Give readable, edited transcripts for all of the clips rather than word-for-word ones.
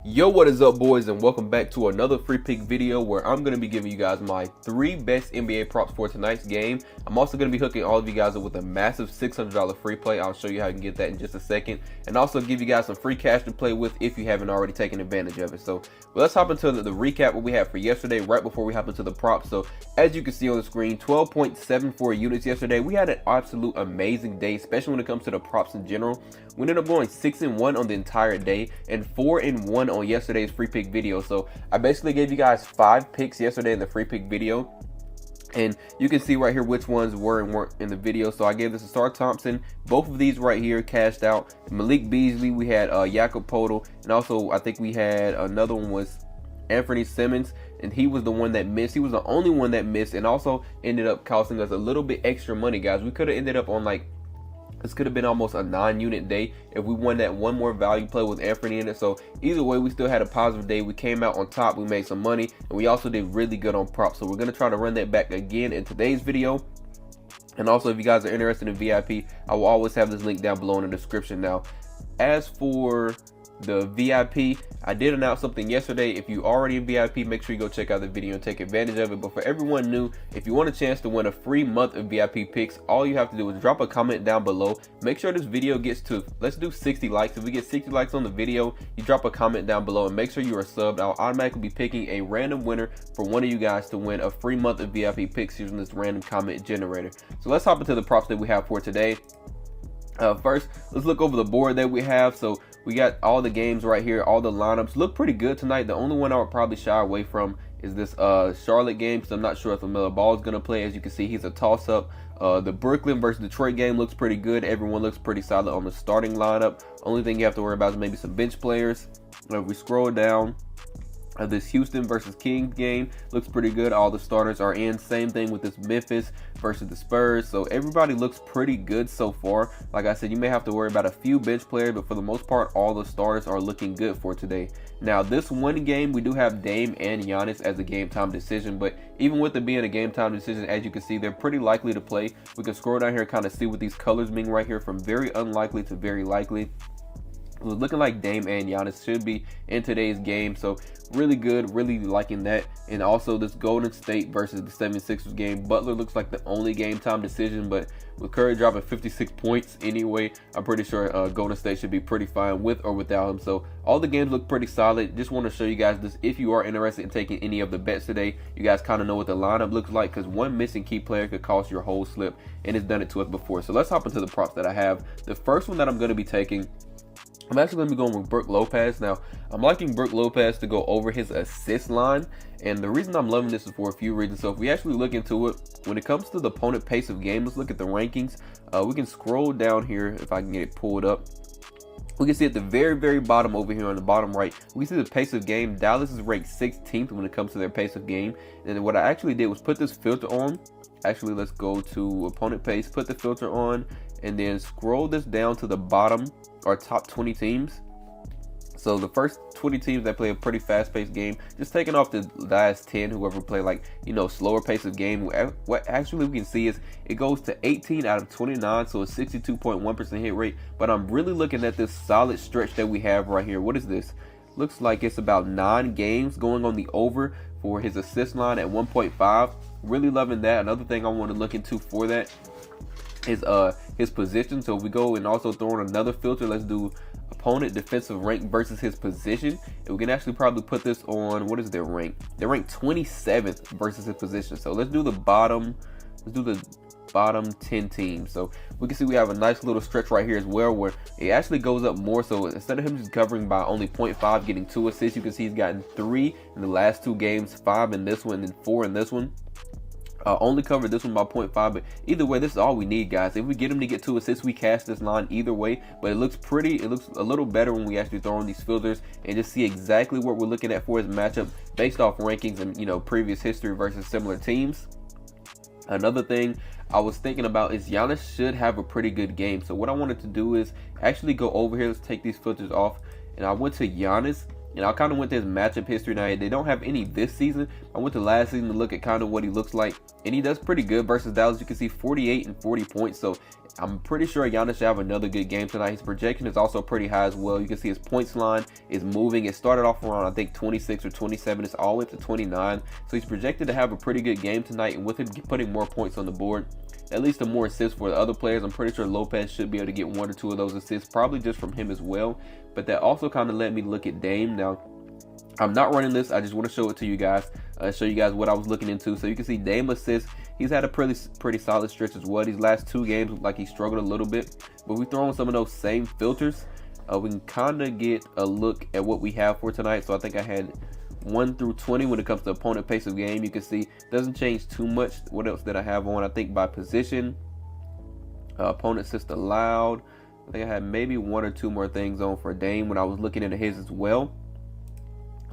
Yo, what is up, boys, and welcome back to another free pick video where I'm going to be giving you guys my 3 best NBA props for tonight's game. I'm also going to be hooking all of you guys up with a massive $600 free play. I'll show you how you can get that in just a second, and also give you guys some free cash to play with if you haven't already taken advantage of it. So let's hop into the recap what we had for yesterday right before we hop into the props. So as you can see on the screen, 12.74 units yesterday. We had an absolute amazing day, especially when it comes to the props in general. We ended up going 6-1 on the entire day and 4-1 on yesterday's free pick video. So I basically gave you guys 5 picks yesterday in the free pick video, and you can see right here which ones were and weren't in the video. So I gave this to Star Thompson. Both of these right here cashed out. Malik Beasley, we had Jakob Poeltl, and also I think we had another one was Anthony Simmons, and he was the one that missed. He was the only one that missed, and also ended up costing us a little bit extra money, guys. We could have ended up on this could have been almost a 9-unit day if we won that one more value play with Anthony in it. So either way, we still had a positive day. We came out on top. We made some money, and we also did really good on props. So we're going to try to run that back again in today's video. And also, if you guys are interested in VIP, I will always have this link down below in the description. Now, as for the VIP, I did announce something yesterday. If you already in VIP, make sure you go check out the video and take advantage of it. But for everyone new, if you want a chance to win a free month of VIP picks, all you have to do is drop a comment down below. Make sure this video gets to, let's do 60 likes. If we get 60 likes on the video, you drop a comment down below and make sure you are subbed. I'll automatically be picking a random winner for one of you guys to win a free month of VIP picks using this random comment generator. So let's hop into the props that we have for today. First, let's look over the board that we have. So we got all the games right here. All the lineups look pretty good tonight. The only one I would probably shy away from is this Charlotte game, so I'm not sure if LaMelo Ball is going to play. As you can see, he's a toss-up. The Brooklyn versus Detroit game looks pretty good. Everyone looks pretty solid on the starting lineup. Only thing you have to worry about is maybe some bench players. If we scroll down, this Houston versus Kings game looks pretty good. All the starters are in. Same thing with this Memphis versus the Spurs. So everybody looks pretty good so far. Like I said, you may have to worry about a few bench players, but for the most part, all the starters are looking good for today. Now, this one game, we do have Dame and Giannis as a game time decision, but even with it being a game time decision, as you can see, they're pretty likely to play. We can scroll down here and kind of see what these colors mean right here, from very unlikely to very likely. It was looking like Dame and Giannis should be in today's game, so really good, really liking that. And also this Golden State versus the 76ers game, Butler looks like the only game time decision, but with Curry dropping 56 points anyway, I'm pretty sure Golden State should be pretty fine with or without him. So all the games look pretty solid. Just want to show you guys this. If you are interested in taking any of the bets today, you guys kind of know what the lineup looks like, because one missing key player could cost your whole slip, and it's done it to us before. So let's hop into the props that I have. The first one that I'm going to be taking, I'm actually going to be going with Brook Lopez. Now, I'm liking Brook Lopez to go over his assist line, and the reason I'm loving this is for a few reasons. So if we actually look into it, when it comes to the opponent pace of game, let's look at the rankings. We can scroll down here if I can get it pulled up. We can see at the very bottom over here on the bottom right, we see the pace of game. Dallas is ranked 16th when it comes to their pace of game. And what I actually did was put this filter on. Actually, let's go to opponent pace, put the filter on, and then scroll this down to the bottom, or top 20 teams. So the first 20 teams that play a pretty fast-paced game, just taking off the last 10, whoever play slower pace of game. What actually we can see is it goes to 18 out of 29, so a 62.1% hit rate. But I'm really looking at this solid stretch that we have right here. What is this? Looks like it's about 9 games going on the over for his assist line at 1.5. Really loving that. Another thing I want to look into for that is his position. So if we go and also throw in another filter, let's do opponent defensive rank versus his position, and we can actually probably put this on, what is their rank? They're ranked 27th versus his position. So let's do the bottom 10 teams. So we can see we have a nice little stretch right here as well, where it actually goes up more. So instead of him just covering by only 0.5, getting 2 assists, you can see he's gotten 3 in the last 2 games, 5 in this one, and 4 in this one. Only covered this one by 0.5, but either way, this is all we need, guys. If we get him to get 2 assists, we cash this line either way. But it looks a little better when we actually throw in these filters and just see exactly what we're looking at for his matchup based off rankings and previous history versus similar teams. Another thing I was thinking about is Giannis should have a pretty good game. So what I wanted to do is actually go over here. Let's take these filters off, and I went to Giannis. And I kind of went to his matchup history. Now, they don't have any this season. I went to last season to look at kind of what he looks like. And he does pretty good versus Dallas. You can see 48 and 40 points. So I'm pretty sure Giannis should have another good game tonight. His projection is also pretty high as well. You can see his points line is moving. It started off around, I think, 26 or 27. It's all the way up to 29. So he's projected to have a pretty good game tonight. And with him putting more points on the board, at least more assists for the other players, I'm pretty sure Lopez should be able to get 1 or 2 of those assists, probably just from him as well. But that also kind of let me look at Dame. Now, I'm not running this. I just want to show it to you guys, show you guys what I was looking into. So you can see Dame assists. He's had a pretty solid stretch as well. These last 2 games look like he struggled a little bit. But we throw in some of those same filters, we can kind of get a look at what we have for tonight. So I think I had 1 through 20 when it comes to opponent pace of game. You can see doesn't change too much. What else did I have on? I think by position, opponent assist allowed. I think I had maybe 1 or 2 more things on for Dame when I was looking into his as well.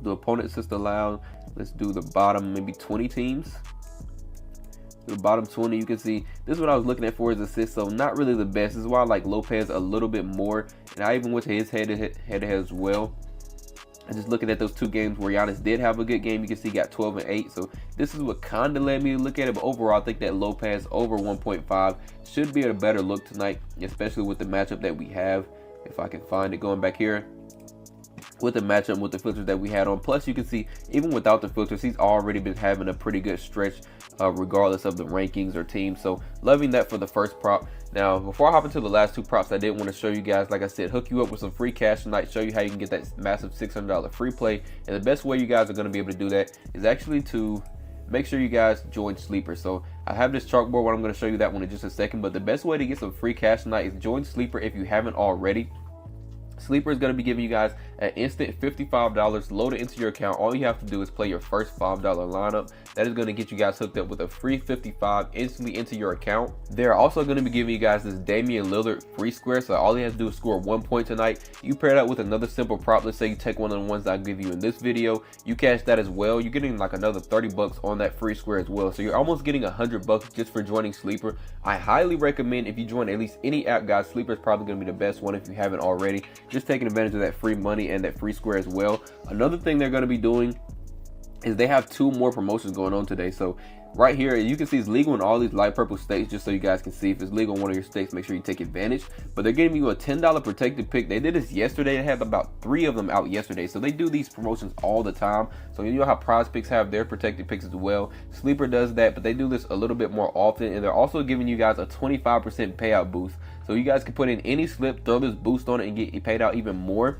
The opponent assist allowed. Let's do the bottom maybe 20 teams. The bottom 20, you can see this is what I was looking at for his assists. So not really the best. This is why I like Lopez a little bit more. And I even went to his head-to-head as well. And just looking at those 2 games where Giannis did have a good game, you can see he got 12 and 8. So this is what kind of led me to look at it. But overall, I think that Lopez over 1.5 should be a better look tonight, especially with the matchup that we have. If I can find it, going back here. With the matchup with the filters that we had on. Plus, you can see even without the filters, he's already been having a pretty good stretch, regardless of the rankings or teams. So loving that for the first prop. Now, before I hop into the last 2 props, I did want to show you guys, like I said, hook you up with some free cash tonight, show you how you can get that massive $600 free play. And the best way you guys are going to be able to do that is actually to make sure you guys join Sleeper. So I have this chalkboard where I'm going to show you that one in just a second. But the best way to get some free cash tonight is join Sleeper if you haven't already. Sleeper is going to be giving you guys an instant $55 loaded into your account. All you have to do is play your first $5 lineup. That is going to get you guys hooked up with a free $55 instantly into your account. They're also going to be giving you guys this Damian Lillard free square. So all you have to do is score 1 point tonight. You pair that with another simple prop. Let's say you take one of the ones I give you in this video. You cash that as well. You're getting like another 30 bucks on that free square as well. So you're almost getting 100 bucks just for joining Sleeper. I highly recommend if you join at least any app, guys, Sleeper is probably going to be the best one if you haven't already. Just taking advantage of that free money and that free square as well. Another thing they're going to be doing is they have 2 more promotions going on today. So right here, you can see it's legal in all these light purple states, just so you guys can see if it's legal in one of your states, make sure you take advantage. But they're giving you a $10 protected pick. They did this yesterday. They had about 3 of them out yesterday. So they do these promotions all the time. So you know how prizepicks have their protected picks as well. Sleeper does that, but they do this a little bit more often. And they're also giving you guys a 25% payout boost. So you guys can put in any slip, throw this boost on it, and get paid out even more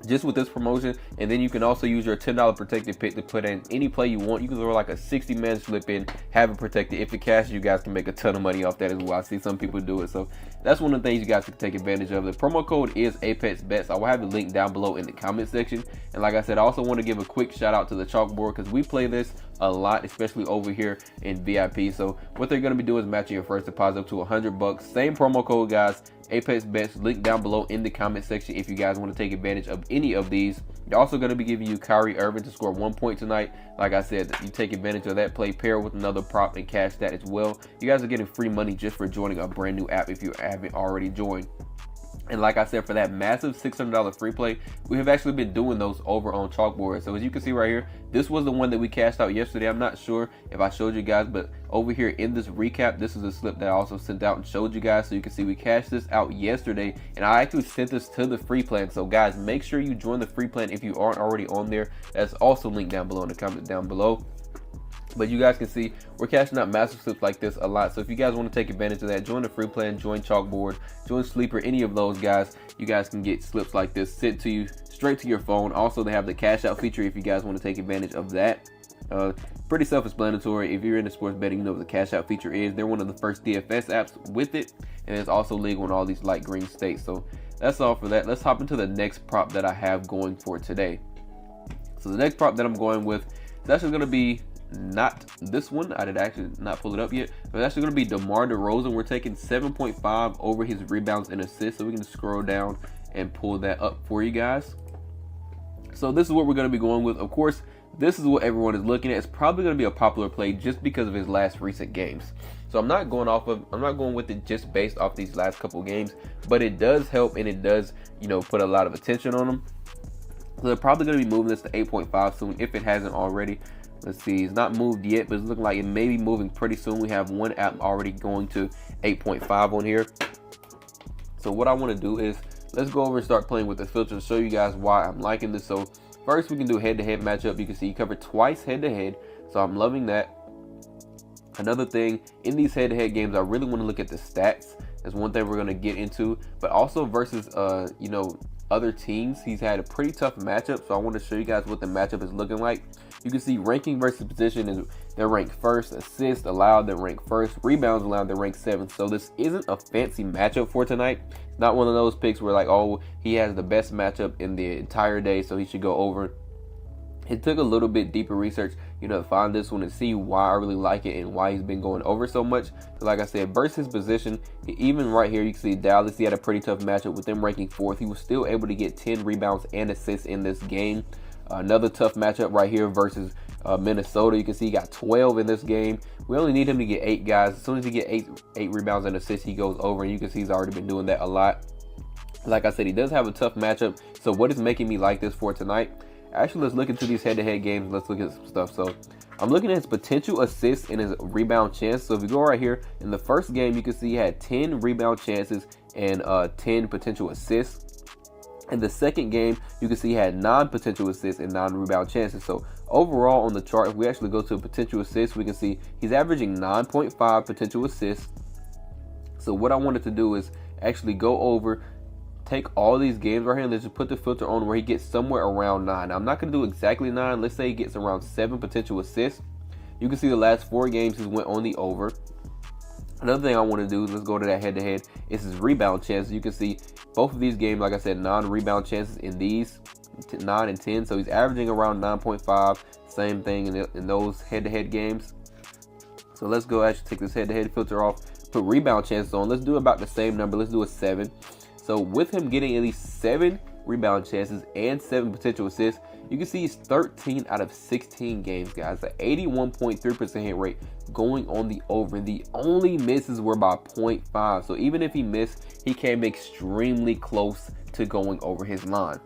just with this promotion. And then you can also use your $10 protected pick to put in any play you want. You can throw like a 60-man slip in, have it protected. If it cashes, you guys can make a ton of money off that as well. I see some people do it. So that's one of the things you guys can take advantage of. The promo code is ApexBetz. I will have the link down below in the comment section. And like I said, I also want to give a quick shout out to the Chalkboard because we play this a lot, especially over here in VIP. So what they're going to be doing is matching your first deposit up to 100 bucks. Same promo code, guys. ApexBetz, link down below in the comment section if you guys want to take advantage of any of these. They're also going to be giving you Kyrie Irving to score 1 point tonight. Like I said, you take advantage of that play, pair with another prop and cash that as well. You guys are getting free money just for joining a brand new app if you haven't already joined. And like I said, for that massive $600 free play, we have actually been doing those over on Chalkboard. So as you can see right here, this was the one that we cashed out yesterday. I'm not sure if I showed you guys, but over here in this recap, this is a slip that I also sent out and showed you guys. So you can see we cashed this out yesterday, and I actually sent this to the free plan. So guys, make sure you join the free plan if you aren't already on there. That's also linked down below in the comments down below. But you guys can see we're cashing out massive slips like this a lot. So if you guys want to take advantage of that, join the free plan, join Chalkboard, join Sleeper, any of those guys, you guys can get slips like this sent to you straight to your phone. Also, they have the cash out feature if you guys want to take advantage of that. Pretty self-explanatory. If you're into sports betting, you know what the cash out feature is. They're one of the first DFS apps with it, and it's also legal in all these light green states. So that's all for that. Let's hop into the next prop that I have going for today. So the next prop that I'm going with is actually going to be not this one. I did actually not pull it up yet, but it's actually going to be DeMar DeRozan. We're taking 7.5 over his rebounds and assists, so we can scroll down and pull that up for you guys. So this is what we're going to be going with. Of course, this is what everyone is looking at. It's probably going to be a popular play just because of his last recent games. So I'm not going with it just based off these last couple games, but it does help, and it does, you know, put a lot of attention on him. So they're probably going to be moving this to 8.5 soon if it hasn't already. Let's see, it's not moved yet, but it's looking like it may be moving pretty soon. We have one app already going to 8.5 on here. So what I want to do is let's go over and start playing with the filter and show you guys why I'm liking this. So first we can do head-to-head matchup. You can see you covered twice head-to-head, so I'm loving that. Another thing, in these head-to-head games, I really want to look at the stats. That's one thing we're going to get into, but also versus you know, other teams. He's had a pretty tough matchup, so I want to show you guys what the matchup is looking like. You can see ranking versus position is they're ranked first, assists allowed they're ranked first, rebounds allowed they're ranked 7th. So this isn't a fancy matchup for tonight. It's not one of those picks where like, oh, he has the best matchup in the entire day, so he should go over. It took a little bit deeper research, you know, to find this one and see why I really like it and why he's been going over so much. So like I said, versus position, even right here, you can see Dallas, he had a pretty tough matchup with them ranking 4th. He was still able to get 10 rebounds and assists in this game. Another tough matchup right here versus Minnesota. You can see he got 12 in this game. We only need him to get 8, guys. As soon as he get 8 rebounds and assists, he goes over, and you can see he's already been doing that a lot. Like I said, he does have a tough matchup. So what is making me like this for tonight? Actually, let's look into these head-to-head games. Let's look at some stuff. So I'm looking at his potential assists and his rebound chance. So if you go right here, in the first game, you can see he had 10 rebound chances and 10 potential assists. In the second game, you can see he had 9 potential assists and 9 rebound chances. So overall on the chart, if we actually go to potential assists, we can see he's averaging 9.5 potential assists. So what I wanted to do is actually go over, take all these games right here, and let's just put the filter on where he gets somewhere around 9. Now, I'm not going to do exactly 9. Let's say he gets around 7 potential assists. You can see the last 4 games he went on the over. Another thing I want to do is let's go to that head-to-head. Is his rebound chances. You can see both of these games, like I said, 9 rebound chances in these, 9 and 10. So he's averaging around 9.5. Same thing in those head-to-head games. So let's go actually take this head-to-head filter off. Put rebound chances on. Let's do about the same number. Let's do a 7. So with him getting at least 7 rebound chances and 7 potential assists, you can see he's 13 out of 16 games, guys. An 81.3% hit rate going on the over. The only misses were by 0.5. So even if he missed, he came extremely close to going over his line.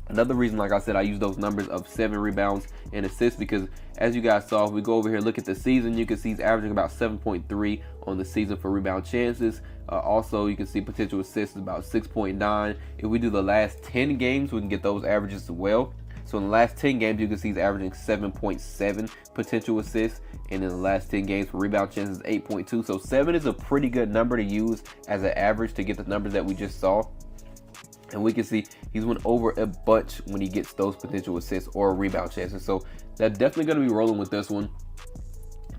Another reason, like I said, I use those numbers of 7 rebounds and assists because, as you guys saw, if we go over here, look at the season, you can see he's averaging about 7.3 on the season for rebound chances. Also, you can see potential assists is about 6.9. If we do the last 10 games, we can get those averages as well. So in the last 10 games, you can see he's averaging 7.7 potential assists. And in the last 10 games for rebound chances, 8.2. So 7 is a pretty good number to use as an average to get the numbers that we just saw. And we can see he's went over a bunch when he gets those potential assists or rebound chances. So that's definitely going to be rolling with this one.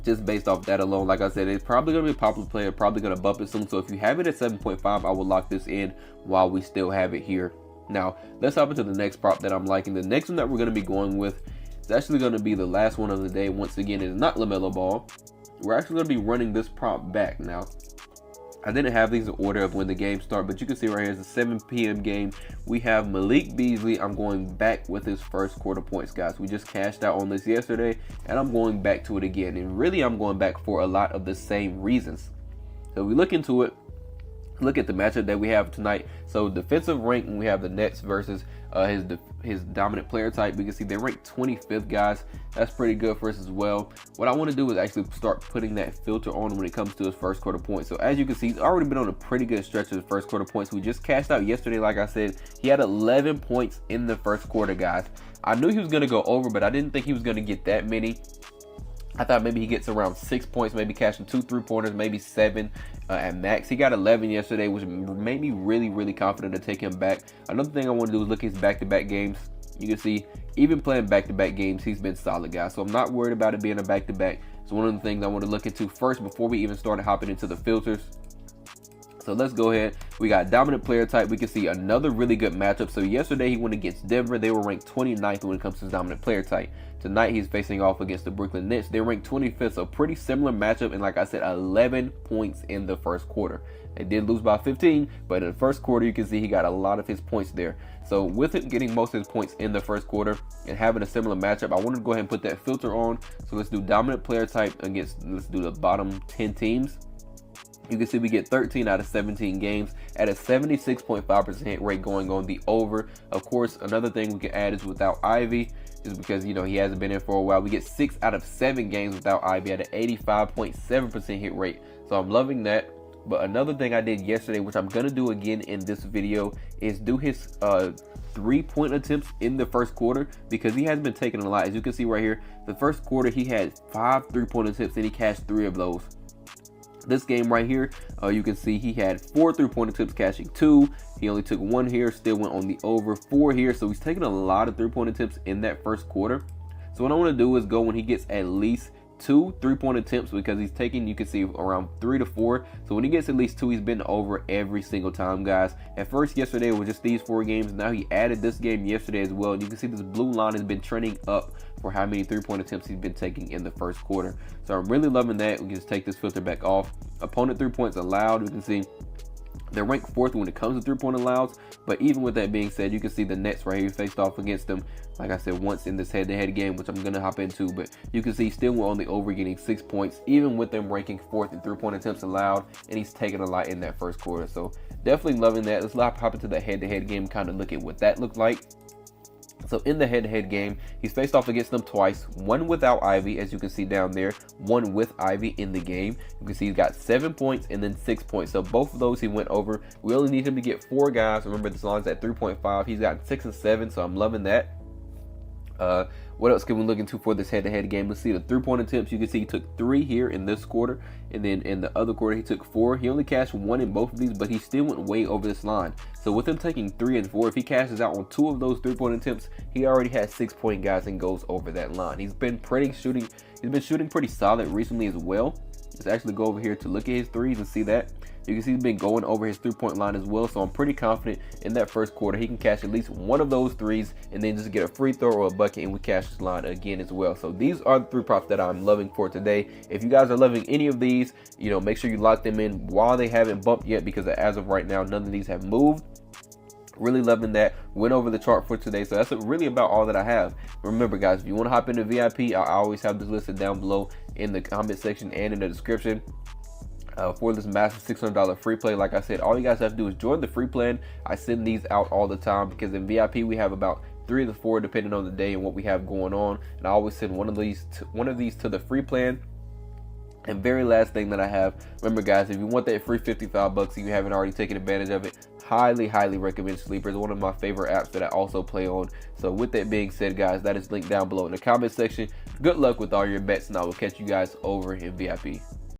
Just based off that alone, like I said, it's probably going to be a popular player, probably going to bump it soon. So if you have it at 7.5, I will lock this in while we still have it here. Now, let's hop into the next prop that I'm liking. The next one that we're going to be going with is actually going to be the last one of the day. Once again, it's not LaMelo Ball. We're actually going to be running this prop back. Now, I didn't have these in order of when the game started, but you can see right here, it's a 7 p.m. game. We have Malik Beasley. I'm going back with his first quarter points, guys. We just cashed out on this yesterday, and I'm going back to it again. And really, I'm going back for a lot of the same reasons. So we look into it. Look at the matchup that we have tonight. So defensive rank, when we have the Nets versus his dominant player type, we can see they rank 25th, guys. That's pretty good for us as well. What I want to do is actually start putting that filter on when it comes to his first quarter points. So as you can see, he's already been on a pretty good stretch of his first quarter points. We just cashed out yesterday, like I said. He had 11 points in the first quarter, guys. I knew he was going to go over, but I didn't think he was going to get that many. I thought maybe he gets around 6 points, maybe cashing 2 3-pointers, maybe 7 at max. He got 11 yesterday, which made me really confident to take him back. Another thing I want to do is look at his back-to-back games. You can see, even playing back-to-back games, he's been solid, guys. So I'm not worried about it being a back-to-back. It's one of the things I want to look into first before we even start hopping into the filters. So let's go ahead. We got dominant player type. We can see another really good matchup. So yesterday he went against Denver. They were ranked 29th when it comes to his dominant player type. Tonight he's facing off against the Brooklyn Nets. They're ranked 25th. So pretty similar matchup. And like I said, 11 points in the first quarter. They did lose by 15, but in the first quarter you can see he got a lot of his points there. So with it getting most of his points in the first quarter and having a similar matchup, I wanted to go ahead and put that filter on. So let's do dominant player type against, let's do the bottom 10 teams. You can see we get 13 out of 17 games at a 76.5% hit rate going on the over. Of course, another thing we can add is without Ivy, just because, you know, he hasn't been in for a while. We get 6 out of 7 games without Ivy at an 85.7% hit rate. So I'm loving that. But another thing I did yesterday, which I'm gonna do again in this video, is do his 3-point attempts in the first quarter, because he has been taking a lot. As you can see right here, the first quarter he had 5 3-point attempts and he cashed 3 of those. This game right here, you can see he had 4 3-point attempts, cashing 2. He only took 1 here, still went on the over. 4 here, so he's taking a lot of 3-point attempts in that first quarter. So what I want to do is go when he gets at least 2 3-point attempts, because he's taking, you can see, around 3 to 4. So when he gets at least 2, he's been over every single time, guys. At first yesterday it was just these 4 games. Now he added this game yesterday as well, and you can see this blue line has been trending up for how many 3-point attempts he's been taking in the first quarter. So I'm really loving that. We can just take this filter back off. Opponent 3 points allowed, we can see they're ranked 4th when it comes to 3-point allows. But even with that being said, you can see the Nets right here faced off against them, like I said, once in this head-to-head game, which I'm gonna hop into. But you can see he still went on the over, getting 6 points, even with them ranking 4th in 3-point attempts allowed, and he's taking a lot in that first quarter. So definitely loving that. Let's hop into the head-to-head game, kind of look at what that looked like. So in the head-to-head game, he's faced off against them twice, one without Ivy, as you can see down there, one with Ivy in the game. You can see he's got 7 points and then 6 points. So both of those he went over. We only need him to get 4 guys. Remember, this line's at 3.5. He's got 6 and 7, so I'm loving that. What else can we look into for this head-to-head game? Let's see the 3-point attempts. You can see he took 3 here in this quarter, and then in the other quarter he took 4. He only cashed 1 in both of these, but he still went way over this line. So with him taking 3 and 4, if he cashes out on 2 of those 3-point attempts, he already has 6-point guys and goes over that line. He's been shooting pretty solid recently as well. Let's actually go over here to look at his threes and see that. You can see he's been going over his 3-point line as well, so I'm pretty confident in that first quarter he can cash at least 1 of those threes and then just get a free throw or a bucket, and we cash this line again as well. So these are the 3 props that I'm loving for today. If you guys are loving any of these, make sure you lock them in while they haven't bumped yet, because as of right now, none of these have moved. Really loving that. Went over the chart for today, so that's really about all that I have. Remember, guys, if you want to hop into VIP, I always have this listed down below in the comment section and in the description. For this massive $600 free play, like I said, all you guys have to do is join the free plan. I send these out all the time, because in VIP we have about 3 to 4 depending on the day and what we have going on, and I always send one of these to the free plan. And very last thing that I have, remember guys, if you want that free $55 and you haven't already taken advantage of it, highly recommend Sleeper. It's one of my favorite apps that I also play on. So with that being said, guys, that is linked down below in the comment section. Good luck with all your bets, and I will catch you guys over in VIP.